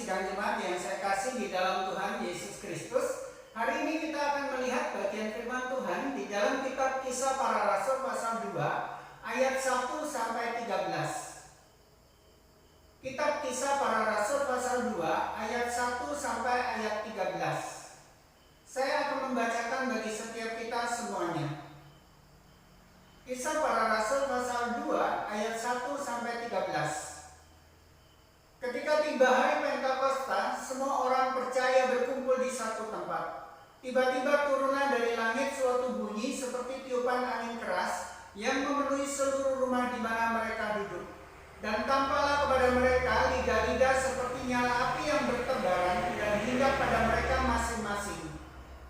sidang jemaat yang saya kasih di dalam Tuhan Yesus Kristus. Hari ini kita akan melihat bagian firman Tuhan di dalam kitab Kisah Para Rasul pasal 2 ayat 1 sampai 13. Kitab Kisah Para Rasul pasal 2 ayat 1 sampai ayat 13. Saya akan membacakan bagi setiap kita semuanya. Kisah Para Rasul pasal 2 ayat 1 sampai 13. Ketika tiba hari Pentakosta, semua orang percaya berkumpul di satu tempat. Tiba-tiba turunlah dari langit suatu bunyi seperti tiupan angin keras yang memenuhi seluruh rumah di mana mereka duduk. Dan tampaklah kepada mereka lidah-lidah seperti nyala api yang bertebaran dan hinggap pada mereka masing-masing.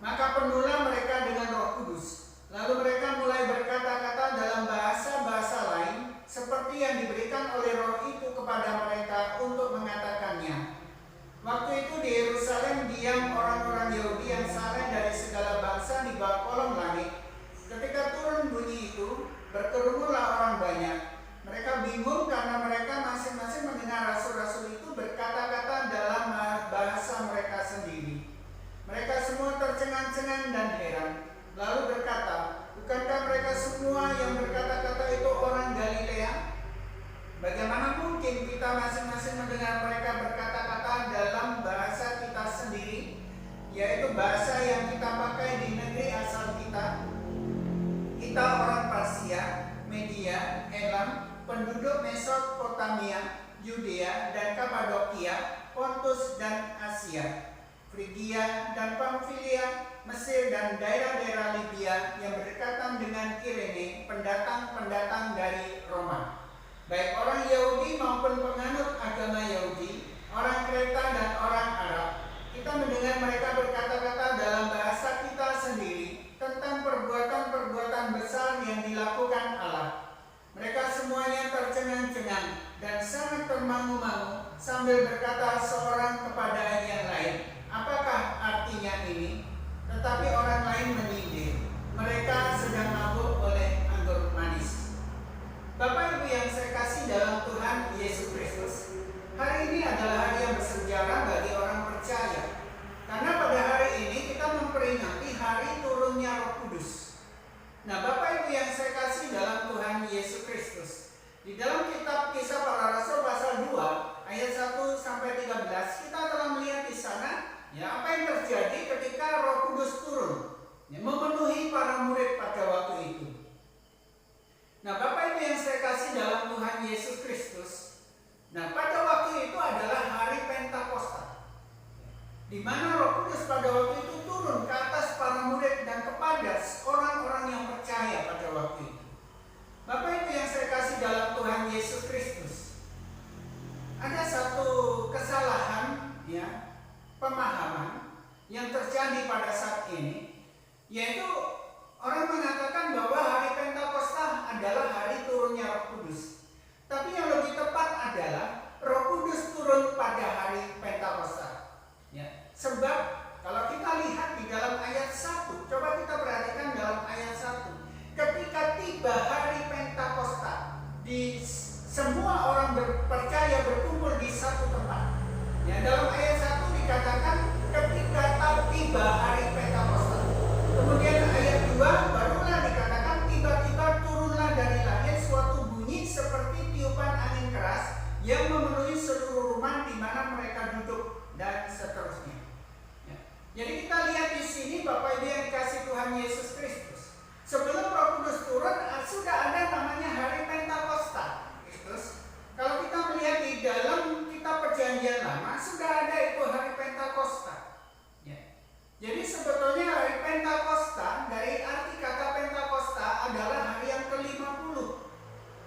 Maka penuhlah mereka dengan Roh Kudus. Lalu mereka mulai berkata-kata dalam bahasa-bahasa lain seperti yang diberikan oleh Roh itu kepada mereka untuk mengatakannya. Waktu itu di Yerusalem diam orang-orang Yahudi yang saleh dari segala bangsa di bawah kolong langit. Ketika turun bunyi itu, berkerumunlah orang banyak. Mereka bingung karena mereka masing-masing mendengar rasul-rasul itu berkata-kata dalam bahasa mereka sendiri. Mereka semua tercengang-cengang dan heran. Lalu berkata, bukankah mereka semua yang berkata-kata itu orang Galilea? Bagaimana mungkin kita masing-masing mendengar mereka berkata-kata dalam bahasa kita sendiri, yaitu bahasa yang kita pakai di negeri asal kita? Kita orang Parsia, Media, Elam, penduduk Mesopotamia, Yudea dan Kapadokia, Pontus dan Asia, Frigia dan Pamfilia, Mesir dan daerah-daerah Libya yang berdekatan dengan Kirene, pendatang-pendatang dari Roma. Baik orang Yahudi maupun penganut agama Yahudi, orang Kreta dan orang Arab, kita mendengar mereka berkata-kata dalam bahasa kita sendiri tentang perbuatan-perbuatan besar yang dilakukan Allah. Mereka semuanya tercengang-cengang dan sangat termangu-mangu sambil berkata seorang kepada yang lain, apakah artinya ini? Tetapi orang lain menyindir, mereka sedang mabuk oleh anggur manis. Bapak Ibu yang saya kasih dalam Tuhan Yesus Kristus, hari ini adalah hari yang bersejarah bagi orang percaya. Karena pada hari ini kita memperingati hari turunnya Roh Kudus. Nah, Bapak Ibu yang saya kasih dalam Tuhan Yesus Kristus, di dalam kitab Kisah Para Rasul pasal 2 ayat 1 sampai 13, kita telah melihat di sana ya apa yang terjadi ketika Roh Kudus turun ya, memenuhi para murid pada waktu itu. Nah, Bapak Ibu yang saya kasih dalam Tuhan Yesus Kristus, nah pada waktu itu adalah hari Pentakosta, di mana Roh Kudus pada waktu itu turun ke atas para murid dan kepada orang-orang yang percaya pada waktu itu. Bapak Ibu yang saya kasih dalam Tuhan Yesus Kristus, ada satu kesalahan ya, pemahaman yang terjadi pada saat ini, yaitu orang mengatakan bahwa hari Pentakosta adalah hari turunnya Roh Kudus. Tapi yang lebih tepat adalah Roh Kudus turun pada hari Pentakosta. Ya, sebab kalau kita lihat di dalam ayat 1, coba kita perhatikan dalam ayat 1. Ketika tiba hari Pentakosta, semua orang percaya berkumpul di satu tempat. Ya, dalam ayat 1 dikatakan ketika tiba hari Pentakosta. Kemudian ayat 2 barulah dikatakan tiba-tiba turunlah dari langit suatu bunyi seperti tiupan angin keras yang memenuhi seluruh rumah di mana mereka duduk dan seterusnya. Ya. Jadi kita lihat di sini Bapak Ibu yang dikasih Tuhan Yesus Kristus. Sebelum Roh Kudus turun sudah ada namanya hari Pentakosta. Kalau kita melihat di dalam kitab Perjanjian Lama sudah ada itu hari Pentakosta. Ya. Jadi sebetulnya hari Pentakosta dari arti kata Pentakosta adalah hari yang ke-50.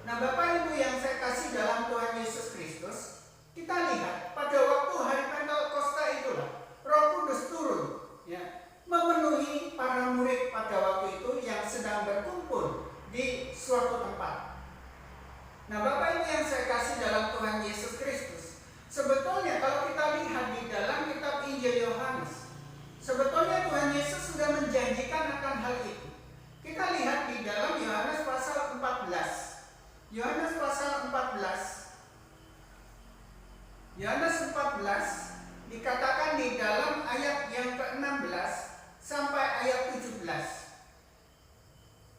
Nah, Bapak Ibu yang saya kasih dalam Tuhan Yesus Kristus, kita lihat pada waktu hari Pentakosta itulah Roh Kudus turun, ya, memenuhi para murid pada waktu itu yang sedang berkumpul di suatu tempat. Nah, Bapak Ibu yang saya kasih dalam Tuhan Yesus Kristus, sebetulnya kalau kita lihat di dalam kitab Injil Yohanes, sebetulnya Tuhan Yesus sudah menjanjikan akan hal itu. Kita lihat di dalam Yohanes pasal 14. Yohanes pasal 14. Yohanes 14 dikatakan di dalam ayat yang ke-16 sampai ayat 17.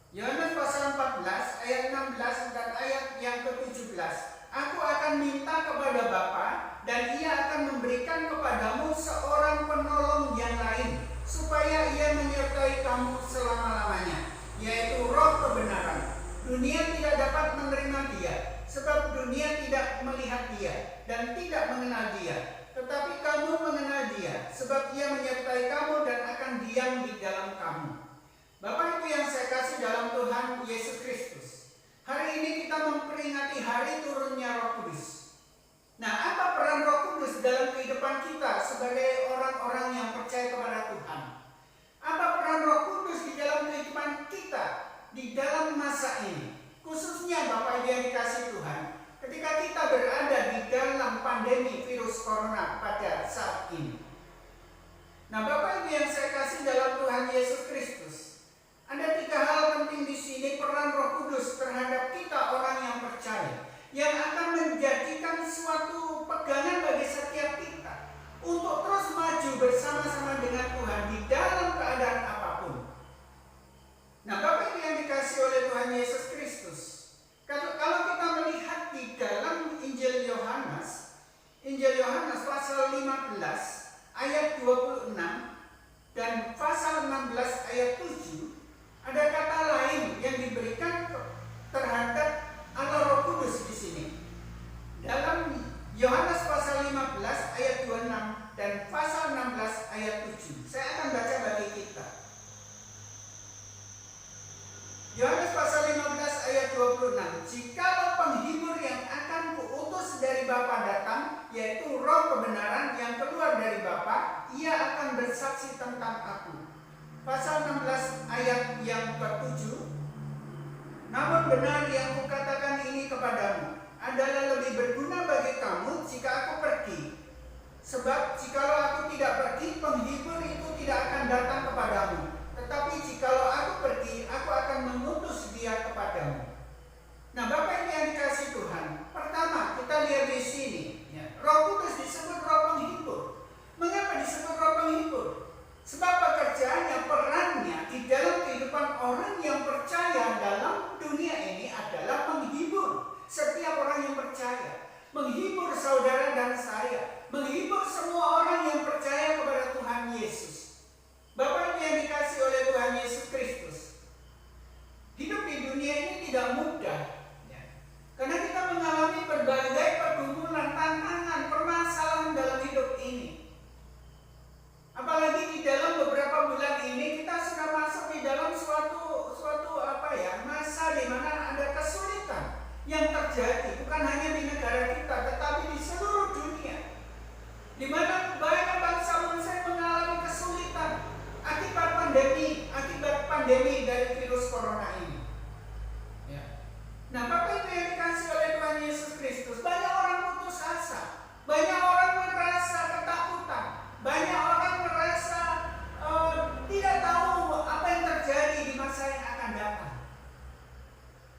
Yohanes pasal 14 ayat 16 dan ayat yang ke-17. Aku akan minta kepada Bapa dan Ia akan memberikan kepadamu seorang penolong yang lain, supaya Ia menyertai kamu selama-lamanya, yaitu Roh kebenaran. Dunia tidak dapat menerima Dia, sebab dunia tidak melihat Dia dan tidak mengenal Dia. Tetapi kamu mengenal Dia, sebab Ia menyertai kamu dan akan diam di dalam kamu. Bapak Ibu yang saya kasih dalam Tuhan Yesus Kristus, hari ini kita memperingati hari turunnya Roh Kudus. Nah, apa peran Roh Kudus dalam kehidupan kita sebagai orang-orang yang percaya kepada Tuhan? Apa peran Roh Kudus di dalam kehidupan kita di dalam masa ini? Khususnya Bapak Ibu yang dikasih Tuhan, ketika kita berada di dalam pandemi virus corona pada saat ini. Nah, Bapak Ibu yang saya kasih dalam Tuhan Yesus Kristus, ada 3 hal penting di sini peran Roh Kudus terhadap kita orang yang percaya, yang akan menjadikan suatu pegangan bagi setiap kita untuk terus maju bersama-sama dengan Tuhan di dalam keadaan apapun. Nah, Bapak Ibu yang dikasih oleh Tuhan Yesus Kristus, kalau kita melihat di dalam Injil Yohanes pasal 15 ayat 26 dan pasal 16 ayat 7, ada kata lain yang diberikan terhadap Allah Roh Kudus di sini. Dalam Yohanes pasal 15 ayat 26 dan pasal 16 ayat 7. Saya akan baca bagi kita. Yohanes pasal 15 ayat 26. Jikalau penghibur yang akan kuutus dari Bapa datang, yaitu Roh kebenaran yang keluar dari Bapa, Ia akan bersaksi tentang aku. Pasal 16 ayat yang ke-7. Namun benar yang kukatakan ini kepadamu adalah lebih berguna bagi kamu jika aku pergi. Sebab jikalau aku tidak pergi, penghibur itu tidak akan datang kepadamu. Tetapi jikalau aku pergi, aku akan mengutus dia kepadamu. Nah, Bapak Ibu yang dikasih Tuhan, pertama kita lihat di sini, ya, Roh Kudus disebut Roh penghibur. Mengapa disebut Roh penghibur? Sebab pekerjaannya, perannya di dalam kehidupan orang yang percaya dalam dunia ini adalah menghibur setiap orang yang percaya, menghibur saudara dan saya, menghibur semua orang yang percaya kepada Tuhan Yesus. Bapak Ibu yang dikasih oleh Tuhan Yesus Kristus, hidup di dunia ini tidak mudah, ya. Karena kita mengalami berbagai pergumulan, tantangan, permasalahan dalam hidup ini. Apalagi di dalam beberapa bulan ini kita sudah masuk di dalam suatu masa di mana ada kesulitan yang terjadi, bukan hanya di negara kita tetapi di seluruh dunia, di mana banyak bangsa-bangsa yang mengalami kesulitan akibat pandemi dari virus corona ini, ya. Nah, Bapak Ibu yang dikasih oleh Tuhan Yesus Kristus, banyak orang putus asa, banyak orang merasa ketakutan, banyak orang merasa tidak tahu apa yang terjadi di masa yang akan datang.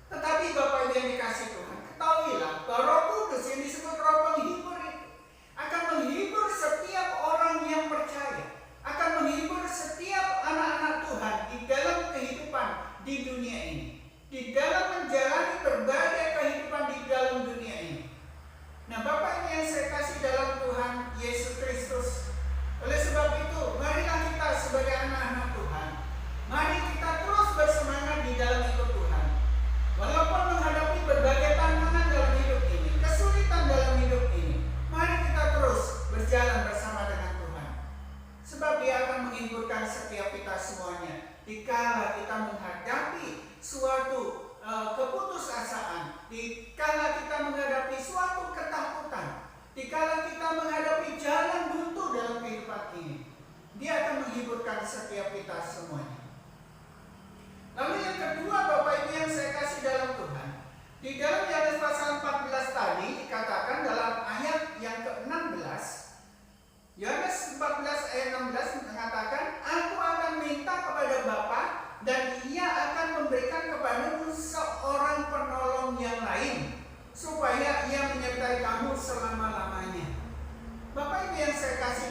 Tetapi Bapak Ibu yang dikasih Tuhan, ketahuilah bahwa Roh Kudus yang disebut Roh penghibur itu akan menghibur setiap orang yang percaya, akan menghibur setiap anak-anak Tuhan di dalam kehidupan di dunia ini, di dalam menjalani berbagai kehidupan di dalam dunia ini. Nah, Bapak Ibu yang saya kasih dalam Tuhan Yesus Kristus, oleh sebab itu, marilah kita sebagai anak-anak Tuhan, mari kita terus bersemangat di dalam ikut Tuhan. Walaupun menghadapi berbagai tantangan dalam hidup ini, kesulitan dalam hidup ini, mari kita terus berjalan bersama dengan Tuhan. Sebab Dia akan menghiburkan setiap kita semuanya. Dikala kita menghadapi suatu keputusasaan, dikala kita menghadapi suatu ketakutan, dikala kita menghadapi jalan buntu dalam kehidupan ini, Dia akan menghiburkan setiap kita semuanya. Lalu yang kedua, Bapak Ibu yang saya kasih dalam Tuhan, di dalam Yohanes pasal 14 tadi dikatakan dalam ayat yang ke-16, Yohanes 14 ayat 16 mengatakan, aku akan minta kepada Bapa dan Ia akan memberikan kepadamu seorang penolong yang lain, supaya Ia menyertai kamu selama-lamanya. Bapak Ibu yang saya kasih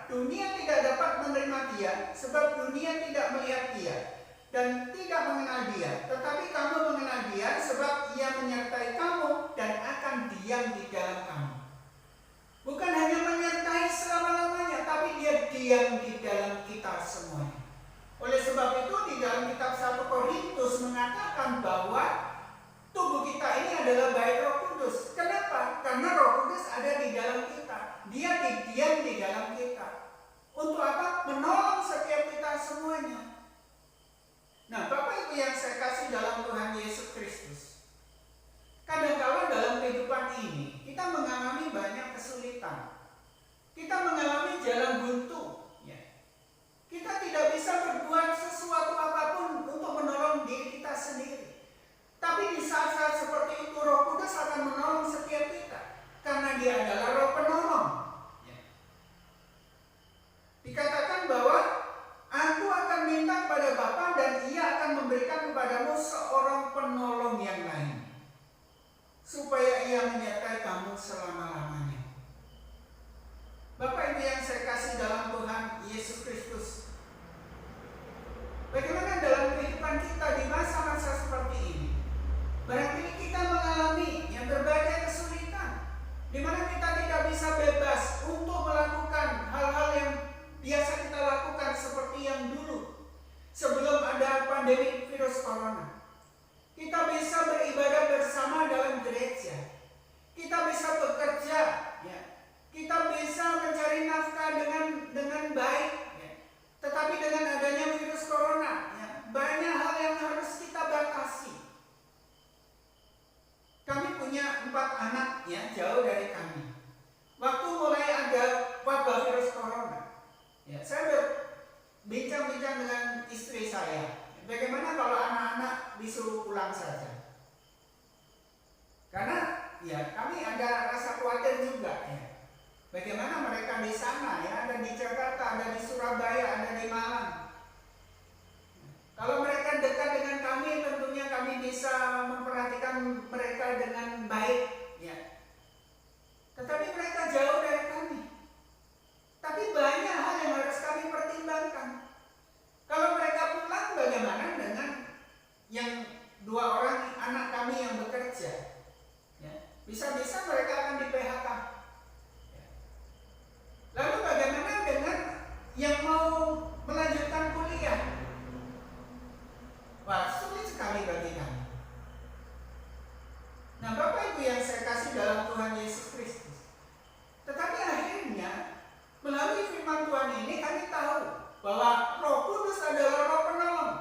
dunia tidak dapat menerima dia, sebab dunia tidak melihat dia dan tidak mengenal dia. Tetapi kamu mengenal dia, sebab ia menyertai kamu dan akan diam di dalam kamu. Bukan hanya menyertai selama-lamanya, tapi dia diam di dalam kita semuanya. Oleh sebab itu di dalam kitab 1 Korintus mengatakan bahwa tubuh kita ini adalah bait Roh Kudus. Kenapa? Karena Roh Kudus ada di dalam kita. Dia diam di dalam kita. Untuk apa? Menolong setiap kita semuanya. Nah, Bapak Ibu yang saya kasih dalam Tuhan Yesus Kristus, kadang-kala dalam kehidupan ini kita mengalami banyak kesulitan. Kita mengalami jalan buntu. Ya. Kita tidak bisa berbuat sesuatu apapun untuk menolong diri kita sendiri. Tapi di saat-saat seperti itu Roh Kudus akan menolong setiap kita, karena dia adalah Roh penolong. Ya. Dikatakan bahwa aku akan minta kepada Bapa dan ia akan memberikan kepadamu seorang penolong yang lain, supaya ia menyertai kamu selama-lamanya. Bapak Ibu yang saya kasih dalam Tuhan Yesus Kristus, bagaimana dalam kehidupan kita di masa-masa seperti ini? Barangkali kita mengalami yang berbagai kesulitan, di mana kita tidak bisa bebas untuk melakukan hal-hal yang biasa kita lakukan seperti yang dulu sebelum ada pandemi virus corona. Kita bisa beribadah bersama dalam gereja, kita bisa bekerja, ya. Kita bisa mencari nafkah dengan baik, ya. Tetapi dengan adanya virus corona, ya, banyak hal yang harus kita batasi. Kami punya 4 anak, ya, jauh dari kami. Waktu mulai ada wabah virus corona, ya, saya berbincang-bincang dengan istri saya. Bagaimana kalau anak-anak disuruh pulang saja? Karena ya kami ada rasa khawatir juga, ya. Bagaimana mereka di sana, ya, ada di Jakarta, ada di Surabaya, ada di Malang. Kalau mereka dekat dengan kami, tentunya kami bisa memperhatikan mereka dengan baik, ya. Tetapi mereka jauh dari kami. Tapi banyak hal yang harus kami pertimbangkan. Kalau mereka pulang, bagaimana dengan yang 2 orang anak kami yang bekerja? Ya, bisa-bisa mereka akan di PHK. Ya. Lalu bagaimana dengan yang mau melanjutkan kuliah? Wah, sulit sekali bagi kami. Nah, Bapak Ibu yang saya kasih dalam Tuhan Yesus Kristus, tetapi akhirnya melalui firman Tuhan ini kami tahu bahwa Roh Kudus adalah Roh penolong.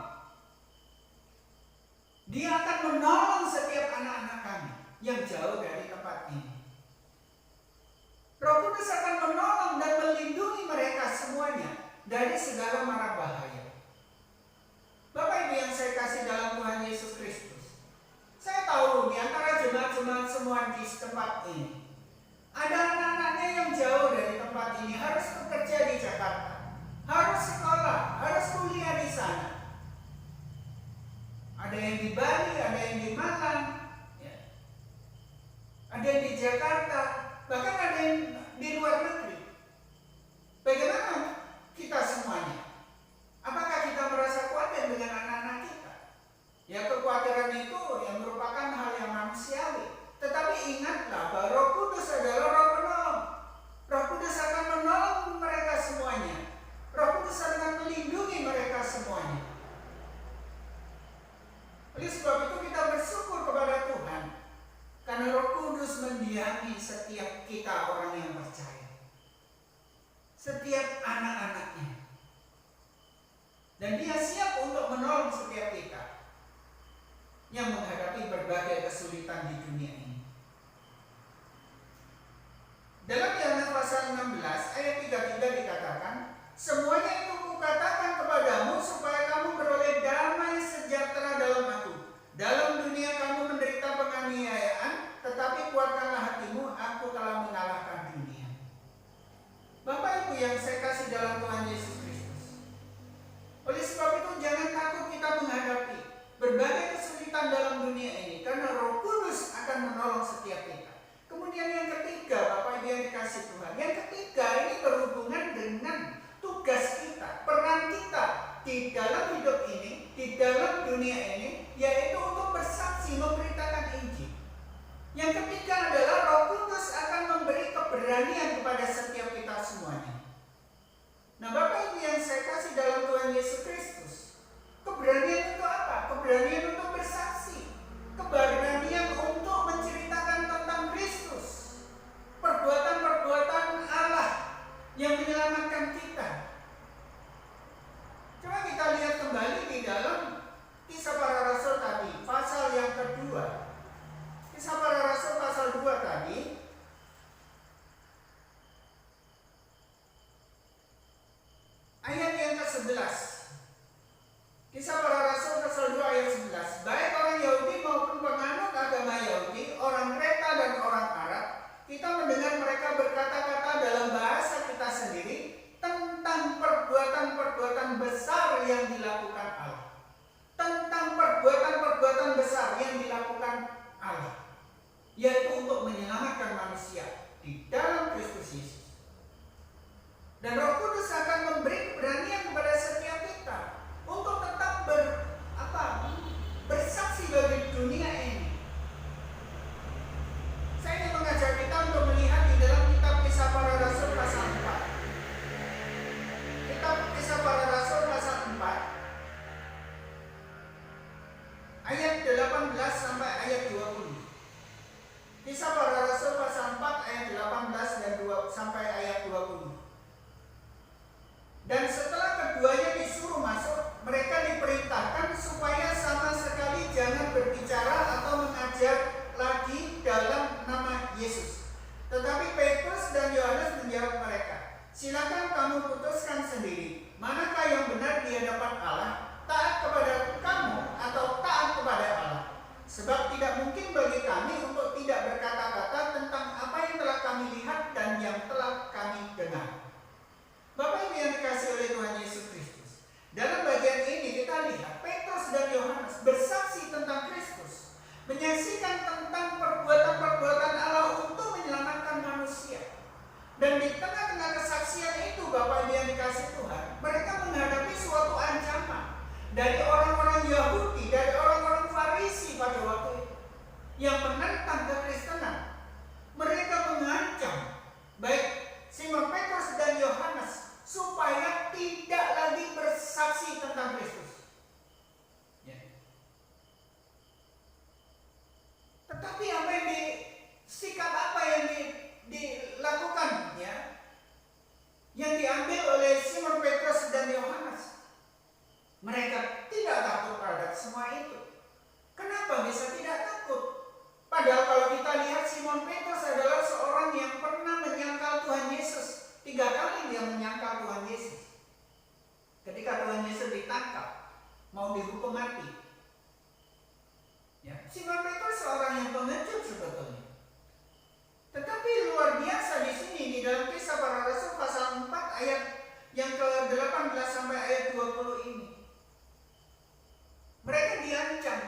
Dia akan menolong setiap anak-anak kami yang jauh dari tempat ini. Roh Kudus akan menolong dan melindungi mereka semuanya dari segala mara bahaya. Bapak Ibu yang saya kasih dalam Tuhan Yesus Kristus, saya tahu di antara jemaat-jemaat semua di tempat ini ada anak-anaknya yang jauh dari tempat ini, harus bekerja di Jakarta, harus sekolah, harus kuliah di sana. Ada yang di Bali, ada yang di Malang, ya. Ada yang di Jakarta, bahkan ada yang di luar negeri. Bagaimana kita semuanya? Apakah kita merasa khawatir dengan anak-anak kita? Ya, kekhawatiran itu yang merupakan hal yang manusiawi. Tetapi ingatlah bahwa Roh Kudus adalah Roh penolong. Roh Kudus akan menolong mereka semuanya. Roh Kudus akan melindungi mereka semuanya. Oleh sebab itu kita bersyukur kepada Tuhan, karena Roh Kudus mendiami setiap kita orang yang percaya, setiap anak-anaknya. Dan dia siap untuk menolong setiap kita yang menghadapi berbagai kesulitan di dunia ini. Dalam Yohanes pasal 16 ayat 33 dikatakan, semuanya itu kukatakan kepadamu supaya kamu beroleh damai sejahtera dalam aku. Dalam dunia kamu menderita penganiayaan, tetapi kuatkanlah hatimu, aku telah mengalahkan dunia. Bapak Ibu yang saya kasih dalam Tuhan Yesus Kristus, oleh sebab itu jangan takut kita menghadapi berbagai kesulitan dalam dunia ini, karena Roh Kudus akan menolong setiap kita. Kemudian yang ketiga, Bapak Ibu yang dikasih tugas kita, peran kita di dalam hidup ini, di dalam dunia ini, yaitu untuk bersaksi, memberitakan Injil. Yang ketiga adalah Roh Kudus akan memberi keberanian kepada setiap kita semuanya. Nah, Bapak Ibu yang saya kasih dalam Tuhan Yesus Kristus, keberanian untuk apa? Keberanian untuk bersaksi, keberanian untuk menceritakan tentang Kristus, perbuatan-perbuatan Allah yang menyelamatkan kita. Coba kita lihat kembali di dalam Kisah Para Rasul tadi, pasal yang kedua. Kisah Para Rasul pasal 2 tadi, ayat yang ke-11. Kisah Para Rasul pasal 2 ayat 11. Baik orang Yahudi maupun penganut agama Yahudi, orang Kreta dan orang Arab, kita mendengar mereka berkata-kata dalam bahasa kita sendiri tentang perbuatan-perbuatan besar yang dilakukan Allah. Tentang perbuatan-perbuatan besar yang dilakukan Allah, yaitu untuk menyelamatkan manusia di dalam Kristus Yesus. Dan Roh Kudus akan memberi keberanian kepada setiap kita untuk tetap bersaksi bagi dunia ini. Saya ingin mengajak kita untuk melihat di dalam kitab Kisah Para Rasul pasal 4. Kitab Kisah Para Rasul pasal 4 ayat 18 sampai ayat 20. Kisah Para Rasul pasal 4 ayat 18 dan 2 sampai ayat 20. Dan setelah keduanya disuruh masuk, mereka diperintahkan supaya sama sekali jangan berbicara atau mengajar lagi dalam nama Yesus. Tetapi Petrus dan Yohanes menjawab mereka, silakan kamu putuskan sendiri, manakah yang benar di hadapan Allah, taat kepada kamu atau taat kepada Allah. Sebab tidak mungkin bagi kami untuk tidak berkata-kata tentang apa yang telah kami lihat dan yang telah kami dengar. Bapak Ibu yang dikasihi oleh Tuhan Yesus Kristus, dalam bagian ini kita lihat Petrus dan Yohanes bersaksi tentang Kristus, menyaksikan tentang perbuatan-perbuatan Allah untuk menyelamatkan manusia. Dan di tengah-tengah kesaksian itu, Bapak Ibu yang dikasihi Tuhan, mereka menghadapi suatu ancaman dari orang-orang Yahudi, dari orang-orang Farisi pada waktu itu yang menentang kekristenan. Mereka mengancam baik Simon Petrus dan Yohanes supaya tidak lagi bersaksi tentang Kristus. Tetapi sikap apa yang dilakukan, yang diambil oleh Simon Petrus dan Yohanes? Mereka tidak takut terhadap semua itu. Kenapa bisa tidak takut? Padahal kalau kita lihat Simon Petrus adalah seorang yang pernah menyangkal Tuhan Yesus. 3 kali dia menyangkal Tuhan Yesus. Ketika Tuhan Yesus ditangkap, mau dihukum mati. Simon Petrus seorang yang pengecut sebetulnya. Tetapi luar biasa di sini di dalam Kisah Para Rasul pasal 4 ayat yang ke-18 sampai ayat 20 ini. Mereka diancam,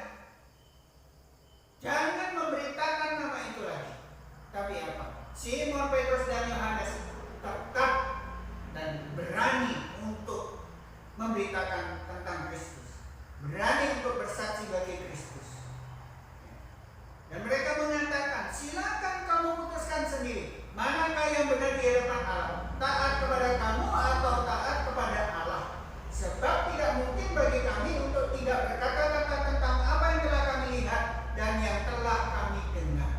jangan memberitakan nama itu lagi. Tapi apa? Simon Petrus dan Yohanes tetap dan berani untuk memberitakan tentang Kristus, berani untuk bersaksi bagi Kristus. Dan mereka mengatakan, silakan kamu putuskan sendiri, manakah yang benar di hadapan Allah, taat kepada kamu atau taat kepada Allah. Sebab tidak mungkin bagi kami untuk tidak berkata-kata tentang apa yang telah kami lihat dan yang telah kami dengar.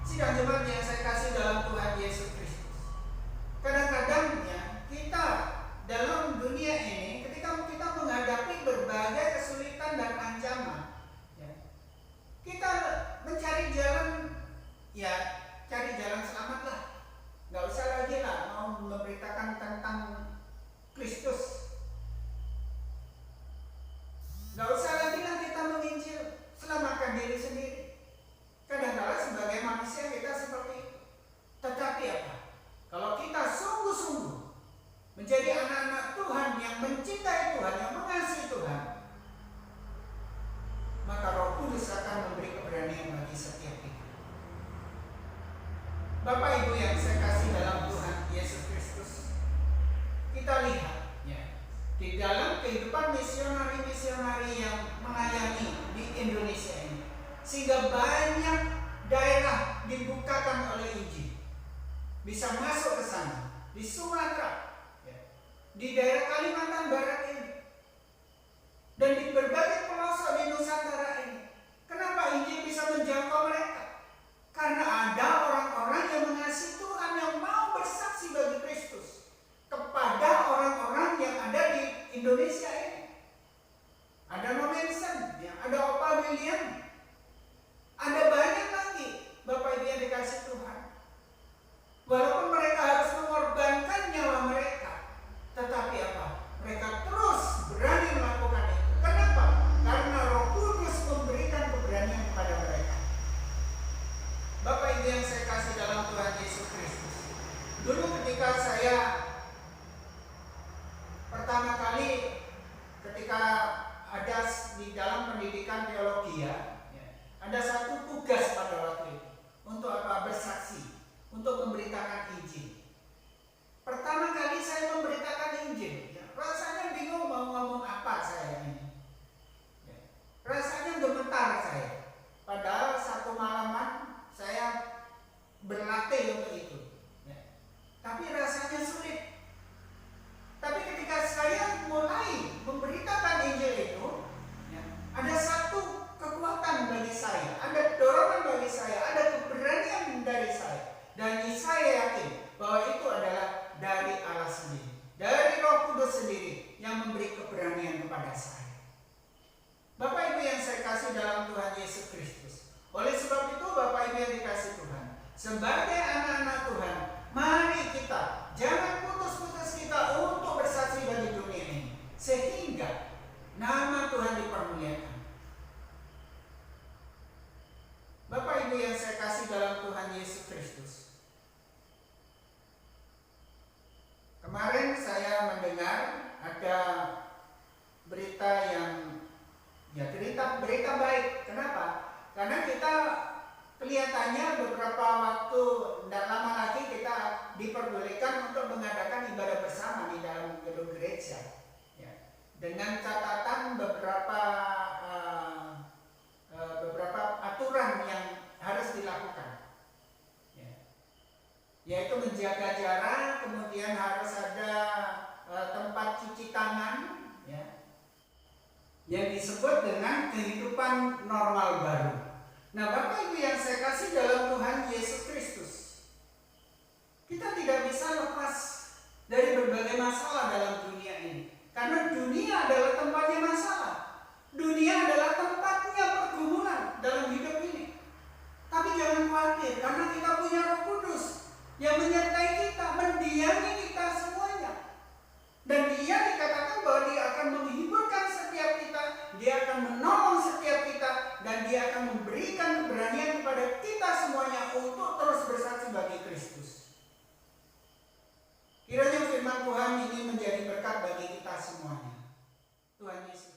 Sidang jemaat yang saya kasih dalam Tuhan Yesus Kristus, kadang-kadang kita dalam dunia ini, ketika kita menghadapi berbagai kesulitan dan ancaman, kita mencari jalan, cari jalan selamat lah. Gak usah lagi lah mau memberitakan tentang Kristus. Gak usah lagi lah kita menginjil, selamatkan diri sendiri. Kadang-kadang sebagai manusia kita seperti itu. Tetapi apa? Kalau kita sungguh-sungguh menjadi anak-anak Tuhan yang mencintai Tuhan, yang mengasihi Tuhan, maka Roh Kudus akan memberi keberanian bagi setiap kita. Bapak Ibu yang saya kasih dalam Tuhan Yesus Kristus, kita lihat ya, di dalam kehidupan misionari-misionari yang melayani di Indonesia ini, sehingga banyak daerah dibukakan oleh Injil, bisa masuk ke sana, di Sumatera, ya, di daerah Kalimantan Barat ini, dan di berbagai pelosok di Nusantara ini. Kenapa Injil bisa menjangkau mereka? Karena ada orang-orang yang mengasihi Tuhan, yang mau bersaksi bagi Kristus kepada orang-orang yang ada di Indonesia ini. Ada Nomensen, ya, ada Opa William, ada banyak lagi Bapak Ibu yang dikasih Tuhan. Walaupun mereka harus mengorbankan nyawa mereka, tetapi apa? Mereka terus berani melakukan itu. Kenapa? Karena Roh Kudus memberikan keberanian kepada mereka. Bapak Ibu yang saya kasih dalam Tuhan Yesus Kristus, dulu ketika saya pertama kali ketika ada di dalam pendidikan teologi ya, ada satu tugas pada waktu itu untuk apa? Bersaksi, untuk memberitakan Injil. Pertama kali saya memberitakan Injil, ya, rasanya bingung mau ngomong apa saya ini. Ya, rasanya gemetar saya. Padahal satu malaman saya berlatih untuk itu. Ya, tapi rasanya sulit. Tapi ketika saya mulai memberitakan Injil itu, ya, ada satu kekuatan bagi saya, ada dorongan bagi saya, ada keberanian dari saya. Dan saya yakin bahwa itu adalah dari Allah sendiri, dari Roh Kudus sendiri yang memberi keberanian kepada saya. Bapak Ibu yang saya kasih dalam Tuhan Yesus Kristus, oleh sebab itu Bapak Ibu yang dikasih Tuhan, sebagai anak-anak Tuhan, mari kita jangan putus-putus kita untuk bersaksi bagi dunia ini, sehingga nama Tuhan dipermuliakan. Bapak Ibu yang saya kasih dalam Tuhan Yesus Kristus, kemarin saya mendengar ada berita yang ya berita baik. Kenapa? Karena kita kelihatannya beberapa waktu tidak lama lagi kita diperbolehkan untuk mengadakan ibadah bersama di dalam gedung gereja. Ya. Dengan catatan beberapa aturan yang harus dilakukan. Yaitu menjaga jarak, kemudian harus ada tempat cuci tangan, ya, yang disebut dengan kehidupan normal baru. Nah, Bapak Ibu yang saya kasih dalam Tuhan Yesus Kristus, kita tidak bisa lepas dari berbagai masalah dalam dunia ini, karena dunia adalah tempatnya masalah, dunia adalah tempatnya pergumulan dalam hidup ini. Tapi jangan khawatir, karena kita punya Roh Kudus yang menyertai kita, mendiami kita semuanya. Dan Dia dikatakan bahwa Dia akan menghiburkan setiap kita, Dia akan menolong setiap kita, dan Dia akan memberikan keberanian kepada kita semuanya untuk terus bersaksi bagi Kristus. Kiranya firman Tuhan ini menjadi berkat bagi kita semuanya. Tuhan Yesus